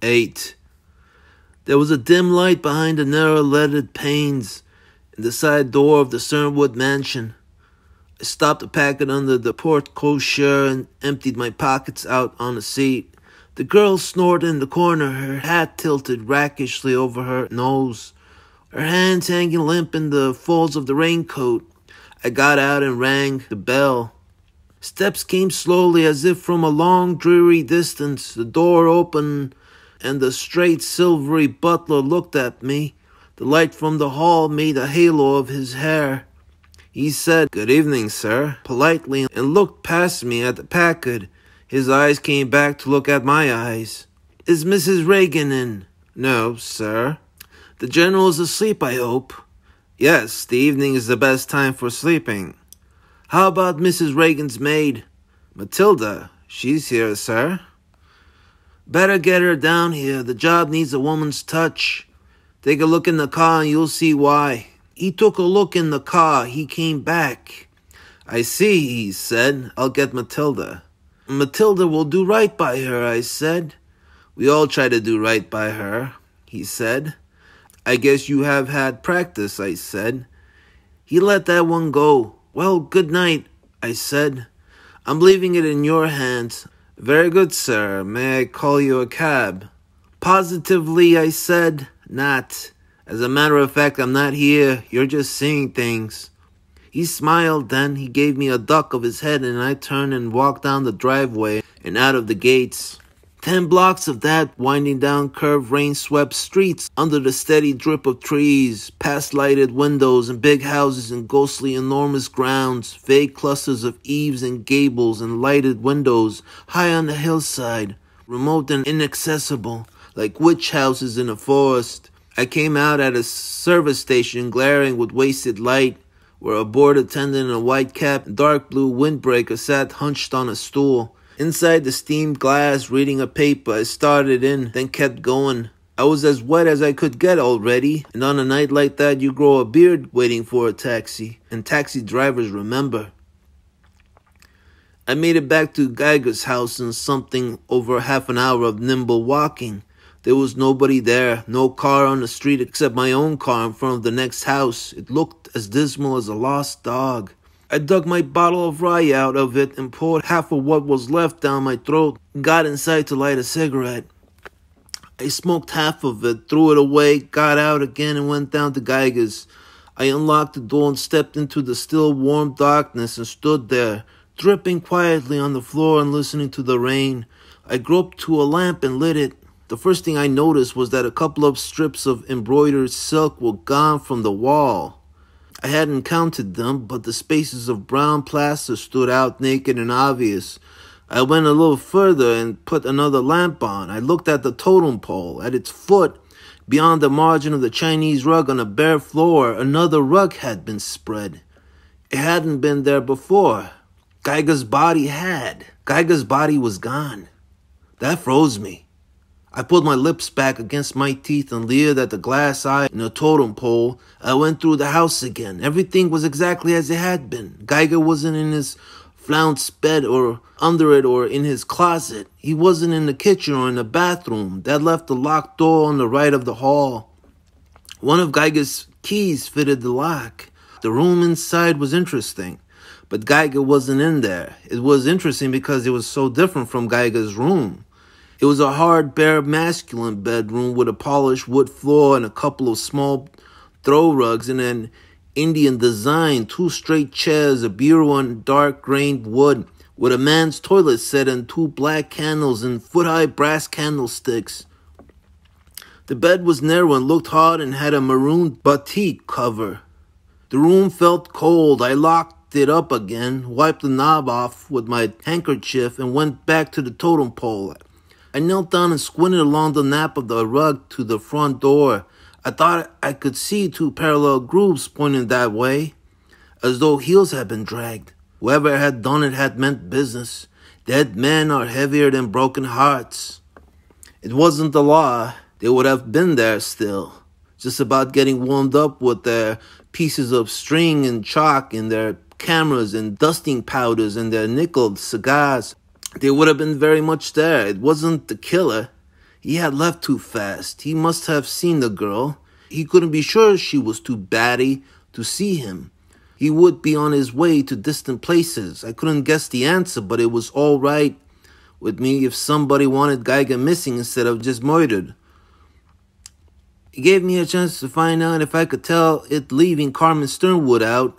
8. There was a dim light behind the narrow leaded panes in the side door of the Sternwood mansion. I stopped the packet under the porte-cochere and emptied my pockets out on the seat. The girl snored in the corner, her hat tilted rakishly over her nose, her hands hanging limp in the folds of the raincoat. I got out and rang the bell. Steps came slowly as if from a long, dreary distance. The door opened, and the straight, silvery butler looked at me. The light from the hall made a halo of his hair. He said, "Good evening, sir," politely, and looked past me at the packet. His eyes came back to look at my eyes. "Is Mrs. Reagan in?" "No, sir." "The General's asleep, I hope." "Yes, the evening is the best time for sleeping." "How about Mrs. Reagan's maid?" "Matilda, she's here, sir." "Better get her down here. The job needs a woman's touch. Take a look in the car and you'll see why." He took a look in the car. He came back. "I see," he said. "I'll get Matilda." "Matilda will do right by her," I said. "We all try to do right by her," he said. "I guess you have had practice," I said. He let that one go. "Well, good night," I said. "I'm leaving it in your hands." "Very good, sir. May I call you a cab?" "Positively," I said, "not. As a matter of fact, I'm not here. You're just seeing things." He smiled then. He gave me a duck of his head, and I turned and walked down the driveway and out of the gates. 10 blocks of that, winding down curved rain-swept streets under the steady drip of trees, past lighted windows and big houses and ghostly enormous grounds, vague clusters of eaves and gables and lighted windows high on the hillside, remote and inaccessible, like witch houses in a forest. I came out at a service station glaring with wasted light, where a board attendant in a white cap and dark blue windbreaker sat hunched on a stool. Inside the steamed glass, reading a paper, I started in, then kept going. I was as wet as I could get already, and on a night like that you grow a beard waiting for a taxi, and taxi drivers remember. I made it back to Geiger's house in something over half an hour of nimble walking. There was nobody there, no car on the street except my own car in front of the next house. It looked as dismal as a lost dog. I dug my bottle of rye out of it and poured half of what was left down my throat and got inside to light a cigarette. I smoked half of it, threw it away, got out again and went down to Geiger's. I unlocked the door and stepped into the still warm darkness and stood there, dripping quietly on the floor and listening to the rain. I groped to a lamp and lit it. The first thing I noticed was that a couple of strips of embroidered silk were gone from the wall. I hadn't counted them, but the spaces of brown plaster stood out naked and obvious. I went a little further and put another lamp on. I looked at the totem pole. At its foot, beyond the margin of the Chinese rug on a bare floor, another rug had been spread. It hadn't been there before. Geiger's body had. Geiger's body was gone. That froze me. I pulled my lips back against my teeth and leered at the glass eye in the totem pole. I went through the house again. Everything was exactly as it had been. Geiger wasn't in his flounced bed or under it or in his closet. He wasn't in the kitchen or in the bathroom. That left the locked door on the right of the hall. One of Geiger's keys fitted the lock. The room inside was interesting, but Geiger wasn't in there. It was interesting because it was so different from Geiger's room. It was a hard, bare, masculine bedroom with a polished wood floor and a couple of small throw rugs and an Indian design, 2 straight chairs, a bureau in dark grained wood with a man's toilet set and 2 black candles and foot-high brass candlesticks. The bed was narrow and looked hard and had a maroon batik cover. The room felt cold. I locked it up again, wiped the knob off with my handkerchief, and went back to the totem pole. I knelt down and squinted along the nap of the rug to the front door. I thought I could see 2 parallel grooves pointing that way, as though heels had been dragged. Whoever had done it had meant business. Dead men are heavier than broken hearts. It wasn't the law. They would have been there still, just about getting warmed up with their pieces of string and chalk and their cameras and dusting powders and their nickeled cigars. They would have been very much there. It wasn't the killer. He had left too fast. He must have seen the girl. He couldn't be sure she was too batty to see him. He would be on his way to distant places. I couldn't guess the answer, but it was all right with me if somebody wanted Geiger missing instead of just murdered. It gave me a chance to find out if I could tell it leaving Carmen Sternwood out.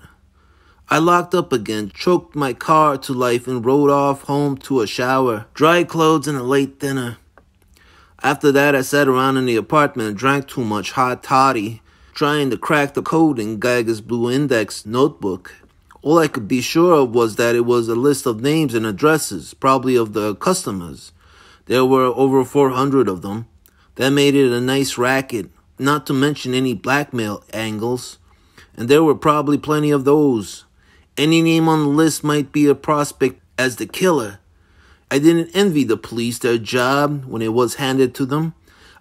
I locked up again, choked my car to life, and rode off home to a shower, dry clothes, and a late dinner. After that, I sat around in the apartment and drank too much hot toddy, trying to crack the code in Geiger's blue index notebook. All I could be sure of was that it was a list of names and addresses, probably of the customers. There were over 400 of them. That made it a nice racket, not to mention any blackmail angles. And there were probably plenty of those. Any name on the list might be a prospect as the killer. I didn't envy the police their job when it was handed to them.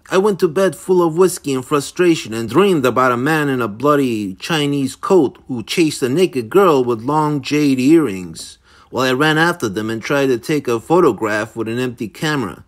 I went to bed full of whiskey and frustration and dreamed about a man in a bloody Chinese coat who chased a naked girl with long jade earrings, while I ran after them and tried to take a photograph with an empty camera.